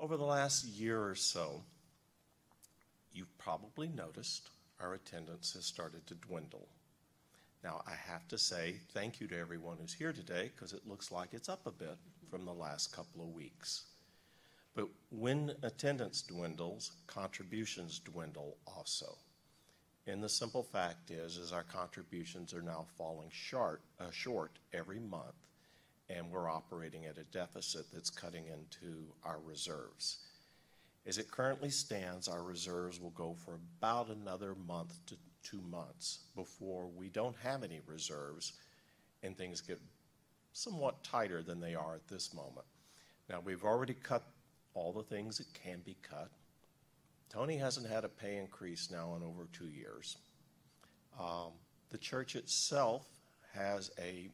Over the last year or so, you've probably noticed our attendance has started to dwindle. Now, I have to say thank you to everyone who's here today because it looks like it's up a bit from the last couple of weeks. But when attendance dwindles, contributions dwindle also. And the simple fact is our contributions are now falling short every month, and we're operating at a deficit that's cutting into our reserves. As it currently stands, our reserves will go for about another month to 2 months before we don't have any reserves and things get somewhat tighter than they are at this moment. Now, we've already cut all the things that can be cut. Tony hasn't had a pay increase now in over 2 years. The church itself has a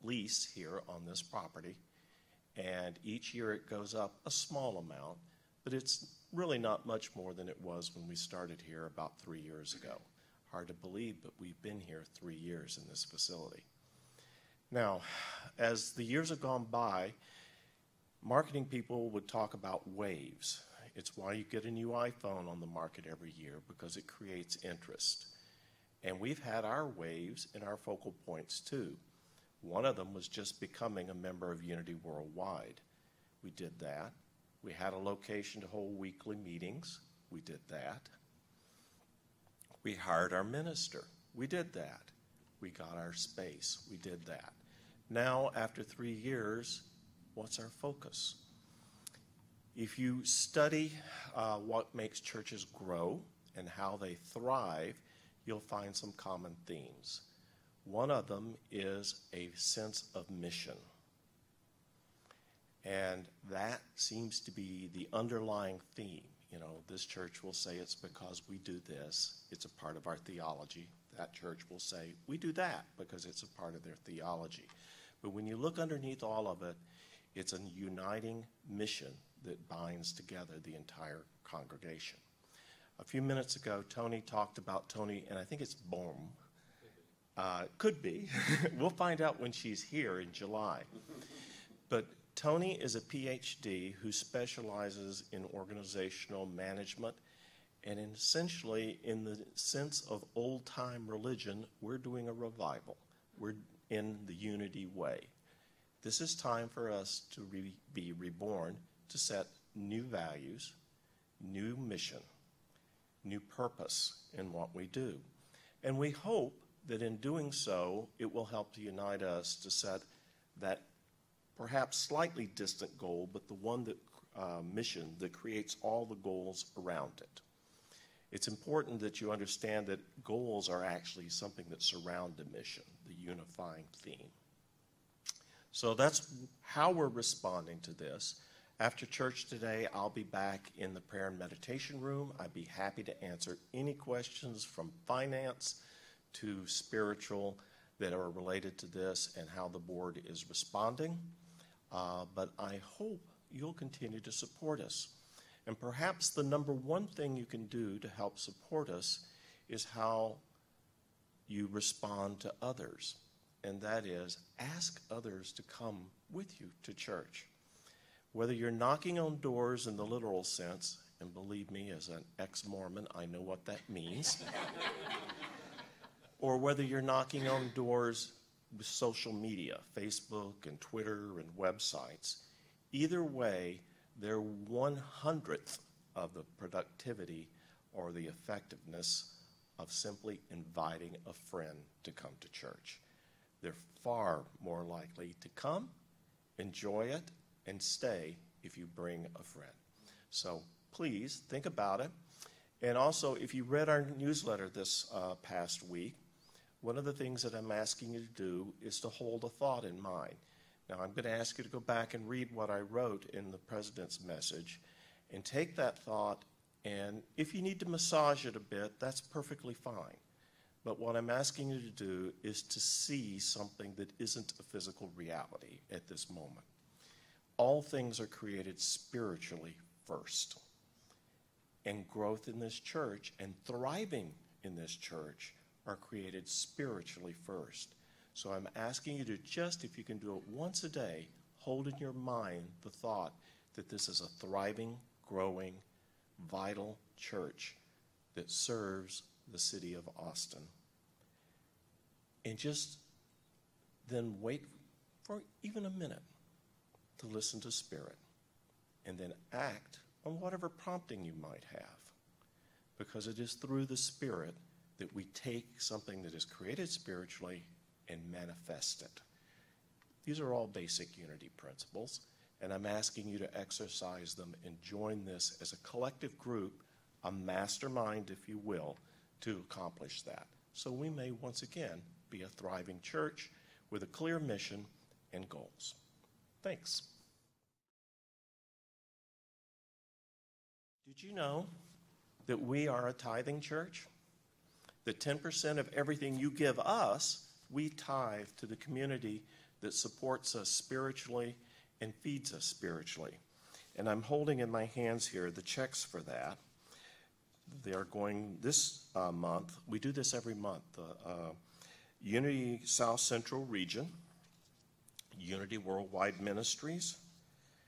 lease here on this property, and each year it goes up a small amount, but it's really not much more than it was when we started here about 3 years ago. Hard to believe, but we've been here 3 years in this facility. Now, as the years have gone by, marketing people would talk about waves. It's why you get a new iPhone on the market every year, because it creates interest. And we've had our waves and our focal points too. One of them was just becoming a member of Unity Worldwide. We did that. We had a location to hold weekly meetings. We did that. We hired our minister. We did that. We got our space. We did that. Now, after 3 years, what's our focus? If you study what makes churches grow and how they thrive, you'll find some common themes. One of them is a sense of mission. And that seems to be the underlying theme. You know, this church will say it's because we do this. It's a part of our theology. That church will say we do that because it's a part of their theology. But when you look underneath all of it, it's a uniting mission that binds together the entire congregation. A few minutes ago, Tony talked about Tony, and I think it's Bohm. Could be. We'll find out when she's here in July. But Tony is a PhD who specializes in organizational management, and essentially, in the sense of old-time religion, we're doing a revival. We're in the Unity way. This is time for us to be reborn, to set new values, new mission, new purpose in what we do. And we hope that in doing so, it will help to unite us to set that perhaps slightly distant goal, but the one that mission that creates all the goals around it. It's important that you understand that goals are actually something that surround the mission, the unifying theme. So that's how we're responding to this. After church today, I'll be back in the prayer and meditation room. I'd be happy to answer any questions from finance to spiritual that are related to this and how the board is responding. But I hope you'll continue to support us. And perhaps the number one thing you can do to help support us is how you respond to others. And that is, ask others to come with you to church. Whether you're knocking on doors in the literal sense, and believe me, as an ex-Mormon, I know what that means, or whether you're knocking on doors with social media, Facebook and Twitter and websites, either way, they're 1/100th of the productivity or the effectiveness of simply inviting a friend to come to church. They're far more likely to come, enjoy it, and stay if you bring a friend. So please think about it. And also, if you read our newsletter this past week, one of the things that I'm asking you to do is to hold a thought in mind. Now, I'm going to ask you to go back and read what I wrote in the president's message and take that thought, and if you need to massage it a bit, that's perfectly fine. But what I'm asking you to do is to see something that isn't a physical reality at this moment. All things are created spiritually first. And growth in this church and thriving in this church are created spiritually first. So I'm asking you to just, if you can do it once a day, hold in your mind the thought that this is a thriving, growing, vital church that serves the city of Austin. And just then wait for even a minute to listen to Spirit, and then act on whatever prompting you might have, because it is through the Spirit that we take something that is created spiritually and manifest it. These are all basic unity principles, and I'm asking you to exercise them and join this as a collective group, a mastermind, if you will, to accomplish that. So we may once again be a thriving church with a clear mission and goals. Thanks. Did you know that we are a tithing church? That 10% of everything you give us, we tithe to the community that supports us spiritually and feeds us spiritually. And I'm holding in my hands here the checks for that. They are going this month. We do this every month. Unity South Central Region, Unity Worldwide Ministries,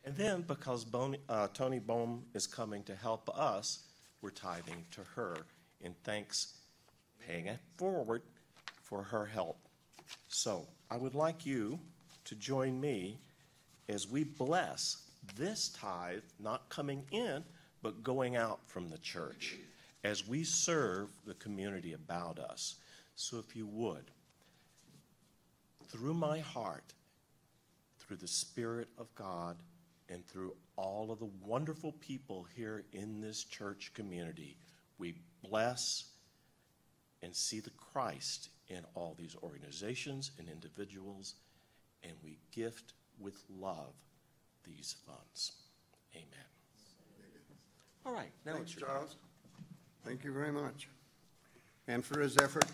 and then because Tony Bohm is coming to help us, we're tithing to her in thanks, paying it forward for her help. So I would like you to join me as we bless this tithe, not coming in, but going out from the church, as we serve the community about us. So if you would, through my heart, through the Spirit of God, and through all of the wonderful people here in this church community, we bless and see the Christ in all these organizations and individuals, and we gift with love these funds. Amen. All right. Now Thanks, it's your Charles. Thank you very much. And for his effort